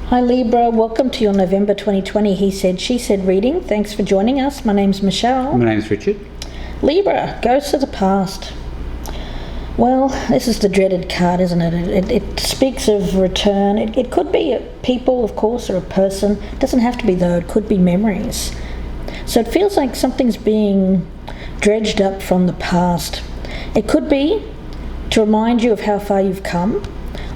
Hi Libra, welcome to your November 2020 He Said, She Said reading. Thanks for joining us. My name's Michelle. My name's Richard. Libra, Ghosts of the Past. Well, this is the dreaded card, isn't it? It speaks of return. It could be a people, of course, or a person. It doesn't have to be though, it could be memories. So it feels like something's being dredged up from the past. It could be to remind you of how far you've come,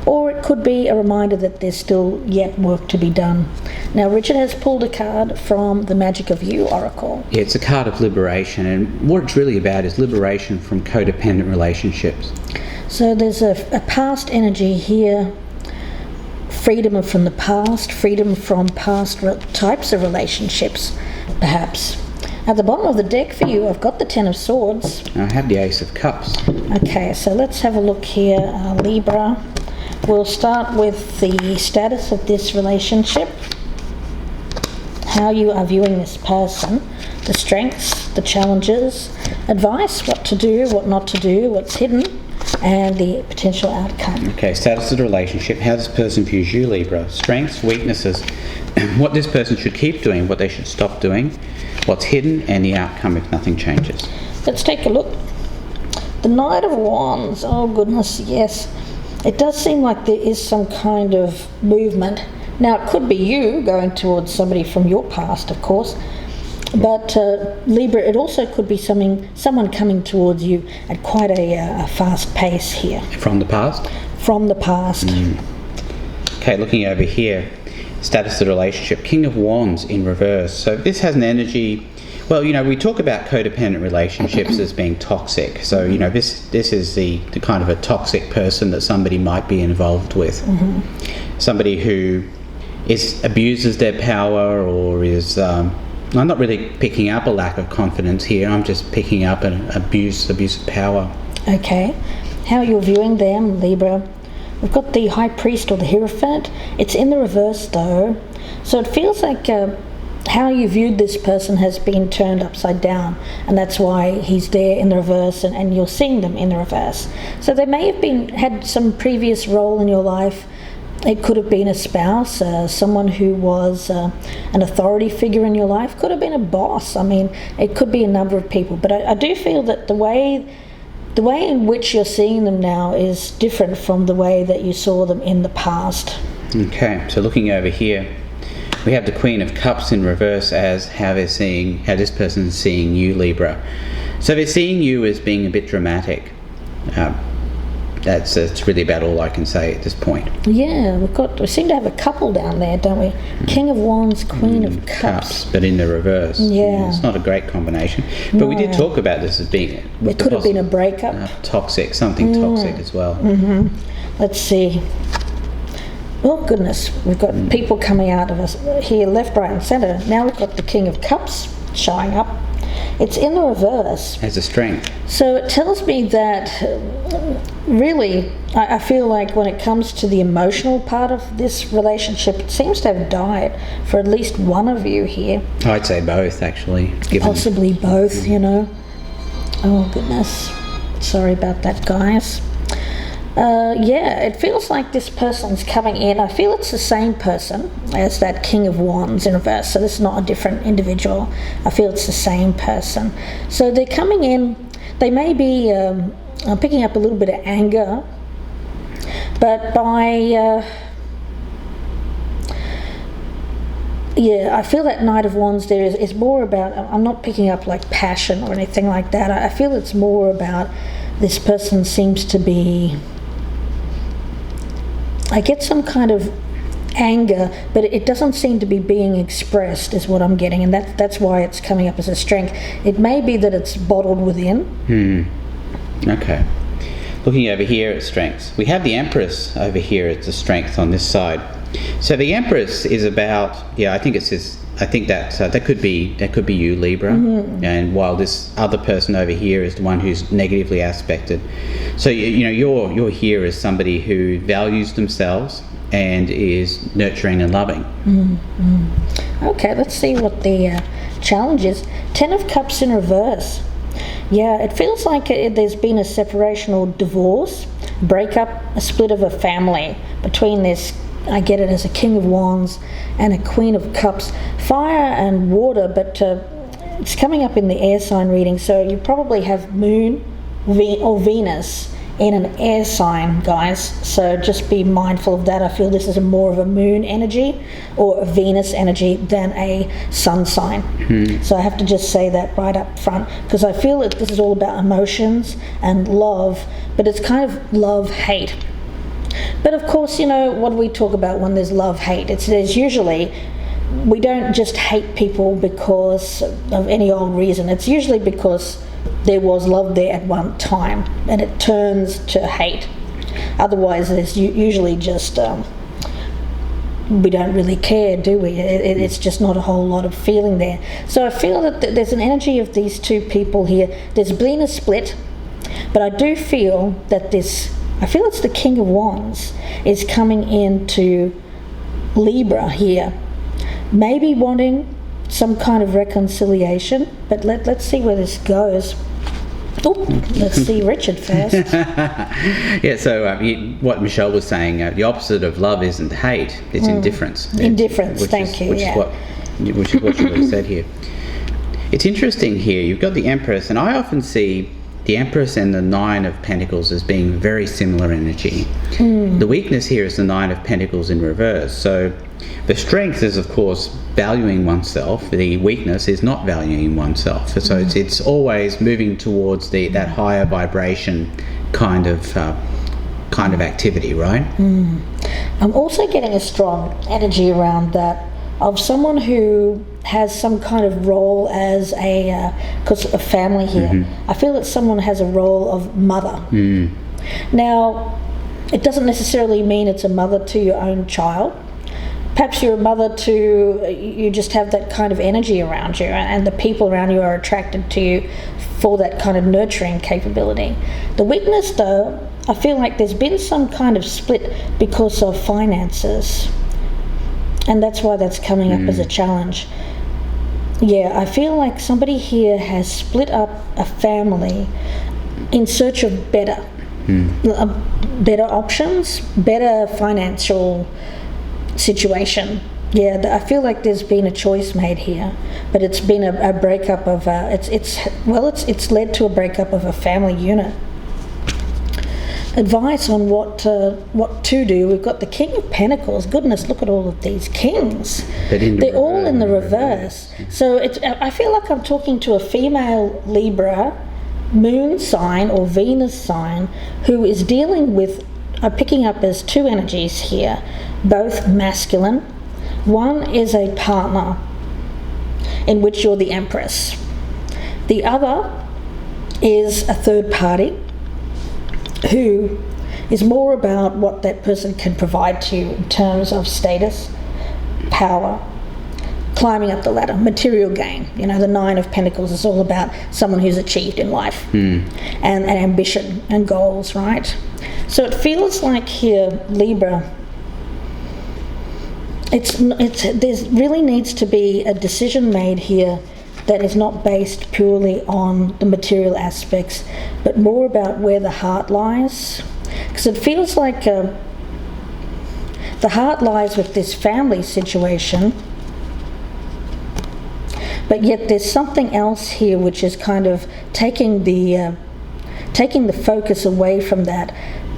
or it could be a reminder that there's still yet work to be done. Now, Richard has pulled a card from the Magic of You Oracle. Yeah, it's a card of liberation, and what it's really about is liberation from codependent relationships. So there's a past energy here, freedom from the past, freedom from past types of relationships, perhaps. At the bottom of the deck for you, I've got the Ten of Swords. I have the Ace of Cups. Okay, so let's have a look here, Libra. We'll start with the status of this relationship, how you are viewing this person, the strengths, the challenges, advice, what to do, what not to do, what's hidden, and the potential outcome. Okay, status of the relationship, how this person views you, Libra. Strengths, weaknesses, what this person should keep doing, what they should stop doing, what's hidden, and the outcome if nothing changes. Let's take a look. The Knight of Wands, oh goodness, yes. It does seem like there is some kind of movement. Now, it could be you going towards somebody from your past, of course, but Libra, it also could be someone coming towards you at quite a fast pace here. From the past? From the past. Okay, looking over here, status of the relationship, King of Wands in reverse. So this has an energy. Well, we talk about codependent relationships as being toxic. So, this is the kind of a toxic person that somebody might be involved with. Mm-hmm. Somebody who abuses their power or is... I'm not really picking up a lack of confidence here. I'm just picking up an abuse of power. Okay. How you're viewing them, Libra. We've got the High Priest or the Hierophant. It's in the reverse, though. So it feels like... how you viewed this person has been turned upside down, and that's why he's there in the reverse, and you're seeing them in the reverse. So they may have had some previous role in your life. It could have been a spouse, someone who was an authority figure in your life, could have been a boss. I mean, it could be a number of people, but I do feel that the way in which you're seeing them now is different from the way that you saw them in the past. Okay, so looking over here, we have the Queen of Cups in reverse as how this person is seeing you, Libra. So they're seeing you as being a bit dramatic. That's really about all I can say at this point. Yeah, we seem to have a couple down there, don't we? King of Wands, Queen of Cups. But in the reverse. Yeah. It's not a great combination. But we did talk about this as being... It could have been a breakup. Toxic, something toxic as well. Mm-hmm. Let's see. Oh goodness, we've got people coming out of us here, left, right and centre. Now we've got the King of Cups showing up. It's in the reverse. As a strength. So it tells me that really, I feel like when it comes to the emotional part of this relationship, it seems to have died for at least one of you here. I'd say both, actually. Possibly both, Oh goodness. Sorry about that, guys. It feels like this person's coming in. I feel it's the same person as that King of Wands in reverse, so this is not a different individual. I feel it's the same person. So they're coming in, they may be picking up a little bit of anger, but by... I feel that Knight of Wands there is more about... I'm not picking up like passion or anything like that. I feel it's more about this person seems to be... I get some kind of anger, but it doesn't seem to be being expressed is what I'm getting, and that's why it's coming up as a strength. It may be that it's bottled within. Okay. Looking over here at strengths, we have the Empress over here as the strength on this side. So the Empress is about, I think that could be you, Libra, and while this other person over here is the one who's negatively aspected. So you're here as somebody who values themselves and is nurturing and loving. Okay, let's see what the challenge is. 10 of Cups in reverse. Yeah, it feels like there's been a separation or divorce, breakup, a split of a family between this I get it as a King of Wands and a Queen of Cups. Fire and water, but it's coming up in the air sign reading, so you probably have Moon or Venus in an air sign, guys, so just be mindful of that. I feel this is more of a moon energy or a Venus energy than a sun sign. So I have to just say that right up front, because I feel that this is all about emotions and love, but it's kind of love-hate. But of course, you know, what do we talk about when there's love-hate? There's usually, we don't just hate people because of any old reason. It's usually because there was love there at one time and it turns to hate. Otherwise, there's usually just we don't really care, do we? It's just not a whole lot of feeling there. So I feel that there's an energy of these two people here. There's been a split, but I do feel that I feel it's the King of Wands is coming into Libra here, maybe wanting some kind of reconciliation, but let's see where this goes. Let's see Richard first. Yeah, so what Michelle was saying, the opposite of love isn't hate, it's indifference. Indifference, thank you. Which is what you would have said here. It's interesting here, you've got the Empress, and I often see the Empress and the Nine of Pentacles as being very similar energy. The weakness here is the Nine of Pentacles in reverse. So the strength is, of course, valuing oneself. The weakness is not valuing oneself. So it's always moving towards that higher vibration kind of activity, right? I'm also getting a strong energy around that of someone who has some kind of role as because of family here. I feel that someone has a role of mother. Now, it doesn't necessarily mean it's a mother to your own child. Perhaps you're a mother to, you just have that kind of energy around you, and the people around you are attracted to you for that kind of nurturing capability. The weakness, though, I feel like there's been some kind of split because of finances, and that's why that's coming up as a challenge. Yeah, I feel like somebody here has split up a family in search of better options, better financial situation. Yeah, I feel like there's been a choice made here, but it's been a breakup of it's led to a breakup of a family unit. Advice on what to do. We've got the King of Pentacles. Goodness, look at all of these kings. They're all in the reverse. So I feel like I'm talking to a female Libra moon sign or Venus sign who is dealing with, I'm picking up as two energies here, both masculine. One is a partner in which you're the Empress. The other is a third party who is more about what that person can provide to you in terms of status, power, climbing up the ladder, material gain. You know, the Nine of Pentacles is all about someone who's achieved in life and ambition and goals, right? So it feels like here, Libra, there really needs to be a decision made here that is not based purely on the material aspects, but more about where the heart lies. Because it feels like the heart lies with this family situation, but yet there's something else here which is kind of taking the focus away from that.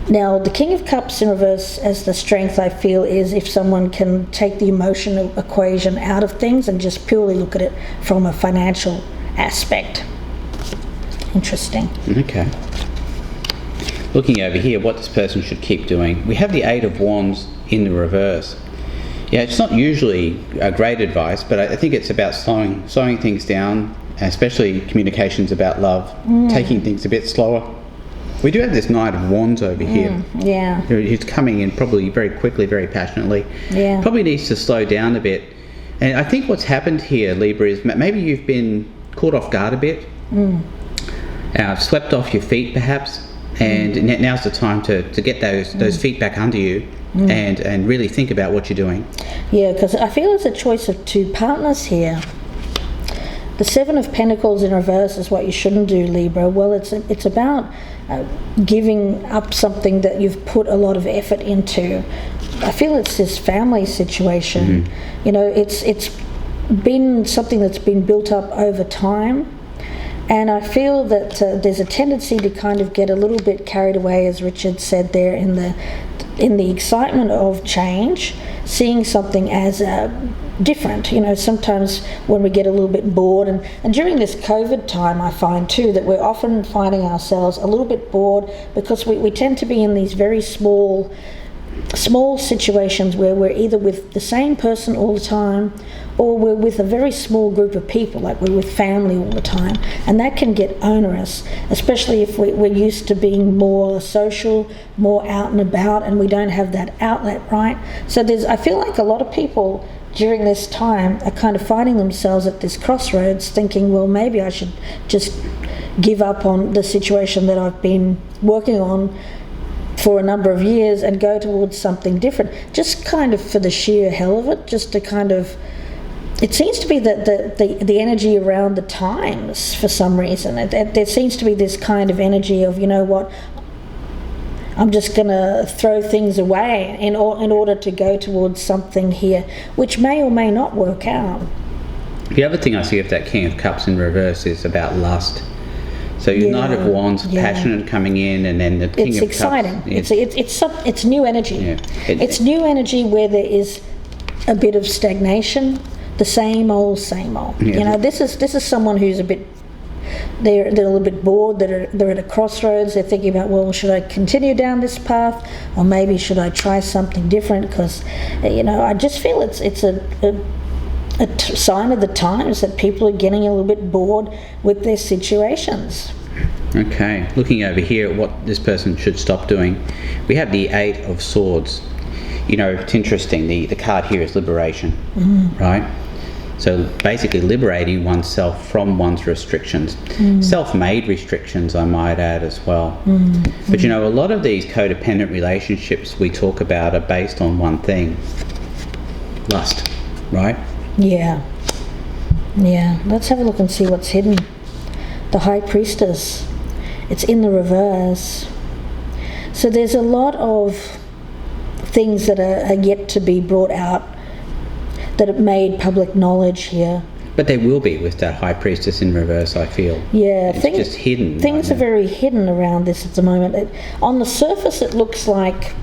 Now, the King of Cups in reverse as the strength, I feel, is if someone can take the emotional equation out of things and just purely look at it from a financial aspect. Interesting. Okay. Looking over here, what this person should keep doing. We have the Eight of Wands in the reverse. Yeah, it's not usually great advice, but I think it's about slowing things down, especially communications about love, taking things a bit slower. We do have this Knight of Wands over here. Yeah. He's coming in probably very quickly, very passionately. Yeah. Probably needs to slow down a bit. And I think what's happened here, Libra, is maybe you've been caught off guard a bit, swept off your feet perhaps, and now's the time to get those feet back under you and really think about what you're doing. Yeah, because I feel it's a choice of two partners here. The Seven of Pentacles in reverse is what you shouldn't do, Libra. Well, it's about giving up something that you've put a lot of effort into. I feel it's this family situation. You know, it's been something that's been built up over time. And I feel that there's a tendency to kind of get a little bit carried away, as Richard said there, in the excitement of change, seeing something as different. You know, sometimes when we get a little bit bored, and during this COVID time, I find too that we're often finding ourselves a little bit bored because we tend to be in these very small situations where we're either with the same person all the time, or we're with a very small group of people, like we're with family all the time, and that can get onerous, especially if we're used to being more social, more out and about, and we don't have that outlet, right? So I feel like a lot of people during this time are kind of finding themselves at this crossroads, thinking, well, maybe I should just give up on the situation that I've been working on for a number of years and go towards something different, just kind of for the sheer hell of it, just to kind of. It seems to be the energy around the times for some reason. There seems to be this kind of energy of, you know what, I'm just going to throw things away in order to go towards something here, which may or may not work out. The other thing I see of that King of Cups in reverse is about lust. So your Knight of Wands, passionate coming in, and then the King of Cups. It's exciting. It's new energy. Yeah. It's new energy where there is a bit of stagnation. The same old. Yeah. You know, this is someone who's they're a little bit bored. They're at a crossroads. They're thinking about, well, should I continue down this path, or maybe should I try something different? Because, you know, I just feel it's a sign of the times that people are getting a little bit bored with their situations. Okay, looking over here at what this person should stop doing, we have the Eight of Swords. You know, it's interesting. The card here is liberation, right? So basically liberating oneself from one's restrictions. Self-made restrictions, I might add as well. But you know, a lot of these codependent relationships we talk about are based on one thing. Lust, right? Yeah. Let's have a look and see what's hidden. The High Priestess. It's in the reverse. So there's a lot of things that are yet to be brought out, that have made public knowledge here. But they will be with that High Priestess in reverse, I feel. Yeah, it's just hidden. Things are very hidden around this at the moment. On the surface, it looks like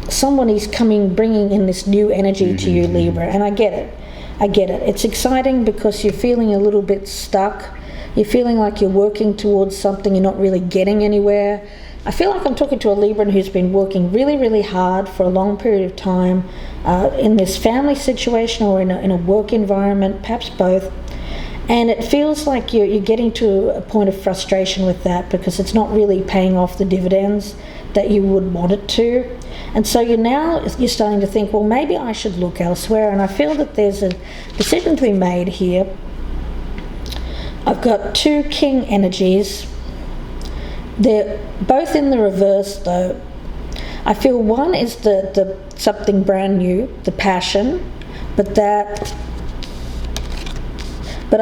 someone is bringing in this new energy to you, Libra, and I get it. It's exciting because you're feeling a little bit stuck. You're feeling like you're working towards something, you're not really getting anywhere. I feel like I'm talking to a Libran who's been working really, really hard for a long period of time in this family situation or in a work environment, perhaps both. And it feels like you're getting to a point of frustration with that because it's not really paying off the dividends that you would want it to. And so you're starting to think, well, maybe I should look elsewhere. And I feel that there's a decision to be made here. I've got two King energies. They're both in the reverse, though. I feel one is the something brand new, the passion, but I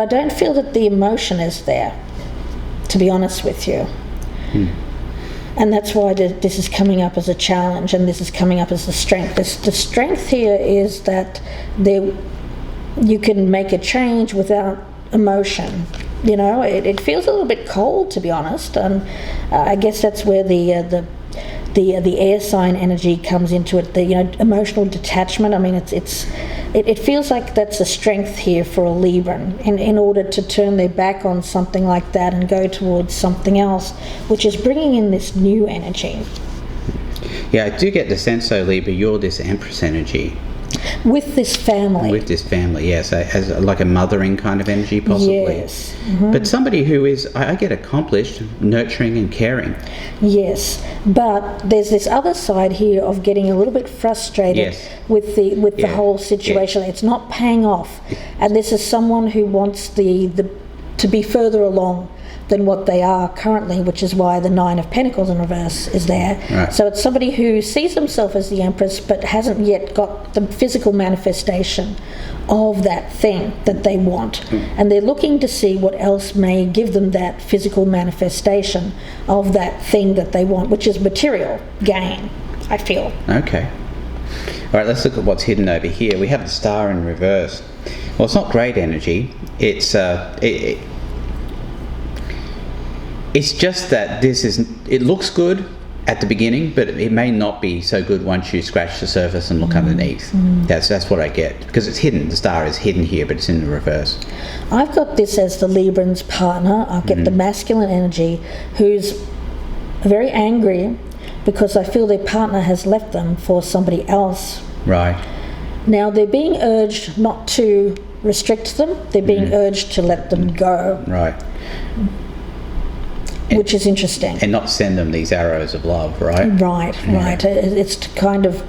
don't feel that the emotion is there, to be honest with you. And that's why this is coming up as a challenge, and this is coming up as the strength. The strength here is that you can make a change without emotion. You know, it feels a little bit cold, to be honest, and I guess that's where the air sign energy comes into it. The emotional detachment. I mean, it feels like that's a strength here for a Libran in order to turn their back on something like that and go towards something else, which is bringing in this new energy. Yeah, I do get the sense, though, Libra, you're this Empress energy. With this family, yes, as like a mothering kind of energy, possibly. Yes. But somebody who is, I get accomplished, nurturing and caring. Yes, but there's this other side here of getting a little bit frustrated with the whole situation. It's not paying off, and this is someone who wants to be further along than what they are currently, which is why the Nine of Pentacles in reverse is there. Right. So it's somebody who sees themselves as the Empress but hasn't yet got the physical manifestation of that thing that they want. And they're looking to see what else may give them that physical manifestation of that thing that they want, which is material gain, I feel. Okay. right, let's look at what's hidden over here. We have the Star in reverse. Well, it's not great energy. It's just that it looks good at the beginning, but it may not be so good once you scratch the surface and look underneath. That's what I get, because it's hidden. The Star is hidden here, but it's in the reverse. I've got this as the Libran's partner. I get the masculine energy, who's very angry because I feel their partner has left them for somebody else. Right. Now they're being urged not to restrict them. They're being urged to let them go. Right. Which is interesting. And not send them these arrows of love, right? Right. It's to kind of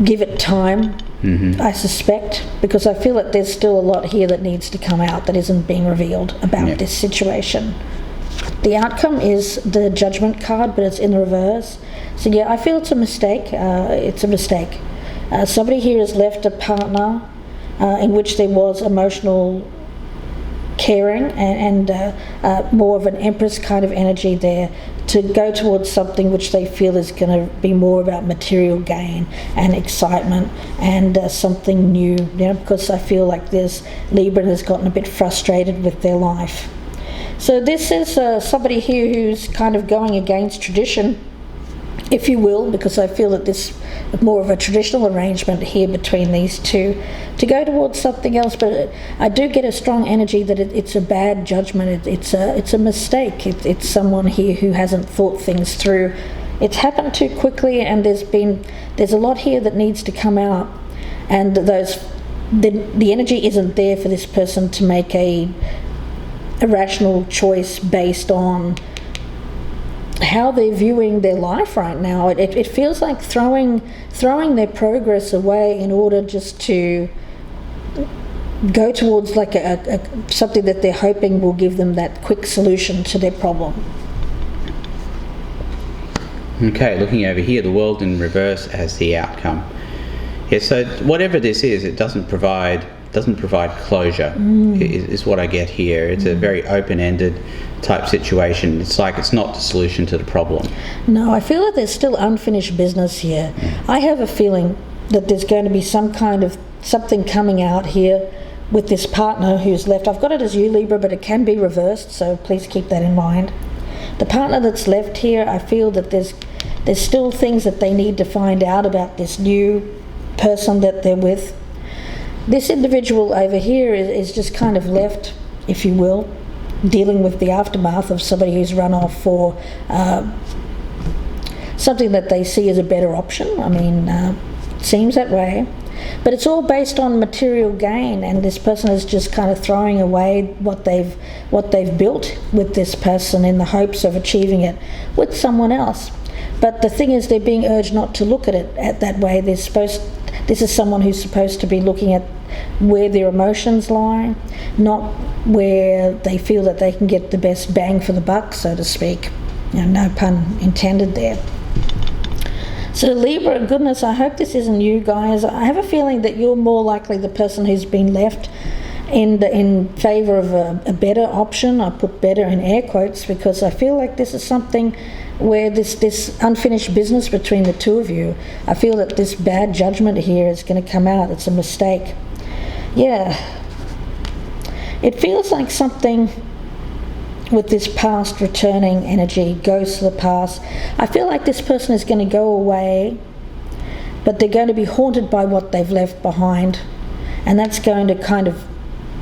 give it time, I suspect, because I feel that there's still a lot here that needs to come out that isn't being revealed about this situation. The outcome is the Judgment card, but it's in the reverse. So yeah, I feel it's a mistake. Somebody here has left a partner in which there was emotional caring and more of an Empress kind of energy there, to go towards something which they feel is going to be more about material gain and excitement and something new, because I feel like Libra has gotten a bit frustrated with their life. So this is somebody here who's kind of going against tradition, if you will, because I feel that this more of a traditional arrangement here between these two to go towards something else. But I do get a strong energy that it's a bad judgment. It's a mistake. It's someone here who hasn't thought things through. It's happened too quickly, and there's a lot here that needs to come out, and the energy isn't there for this person to make a rational choice based on how they're viewing their life right now. It feels like throwing their progress away in order just to go towards like something that they're hoping will give them that quick solution to their problem. Okay, looking over here, the World in reverse as the outcome. Yeah, so whatever this is, it doesn't provide closure, is what I get here. It's a very open-ended type situation. It's like it's not the solution to the problem. No, I feel that there's still unfinished business here. I have a feeling that there's going to be some kind of something coming out here with this partner who's left. I've got it as you, Libra, but it can be reversed, so please keep that in mind. The partner that's left here, I feel that there's still things that they need to find out about this new person that they're with. This individual over here is just kind of left, if you will, dealing with the aftermath of somebody who's run off for something that they see as a better option. I mean, it seems that way. But it's all based on material gain, and this person is just kind of throwing away what they've built with this person in the hopes of achieving it with someone else. But the thing is, they're being urged not to look at it at that way. This is someone who's supposed to be looking at where their emotions lie, not where they feel that they can get the best bang for the buck, so to speak. No pun intended there. So Libra, goodness, I hope this isn't you guys. I have a feeling that you're more likely the person who's been left in favour of a better option. I put better in air quotes because I feel like this is something where this unfinished business between the two of you, I feel that this bad judgment here is going to come out. It's a mistake. Yeah. It feels like something with this past returning energy, ghosts of the past. I feel like this person is going to go away, but they're going to be haunted by what they've left behind, and that's going to kind of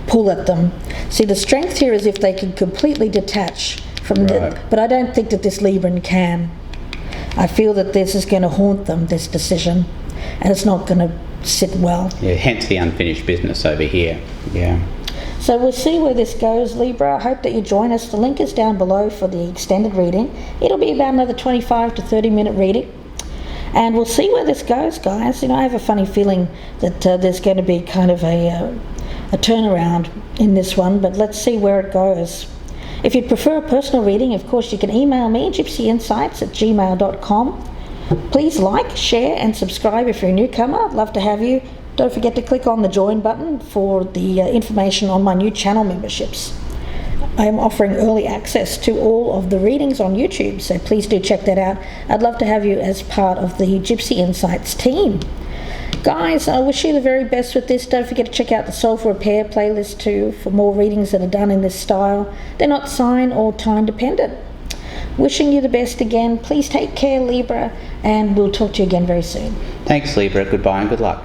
pull at them. See, the strength here is if they can completely detach from but I don't think that this Libran can. I feel that this is going to haunt them, this decision, and it's not going to sit well. Yeah, hence the unfinished business over here. Yeah. So we'll see where this goes, Libra. I hope that you join us. The link is down below for the extended reading. It'll be about another 25 to 30 minute reading. And we'll see where this goes, guys. I have a funny feeling that there's going to be kind of a turnaround in this one, but let's see where it goes. If you'd prefer a personal reading, of course, you can email me, gypsyinsights@gmail.com. Please like, share, and subscribe if you're a newcomer. I'd love to have you. Don't forget to click on the join button for the information on my new channel memberships. I am offering early access to all of the readings on YouTube, so please do check that out. I'd love to have you as part of the Gypsy Insights team. Guys, I wish you the very best with this. Don't forget to check out the Soul for Repair playlist too for more readings that are done in this style. They're not sign or time dependent. Wishing you the best again. Please take care, Libra, and we'll talk to you again very soon. Thanks, Libra. Goodbye and good luck.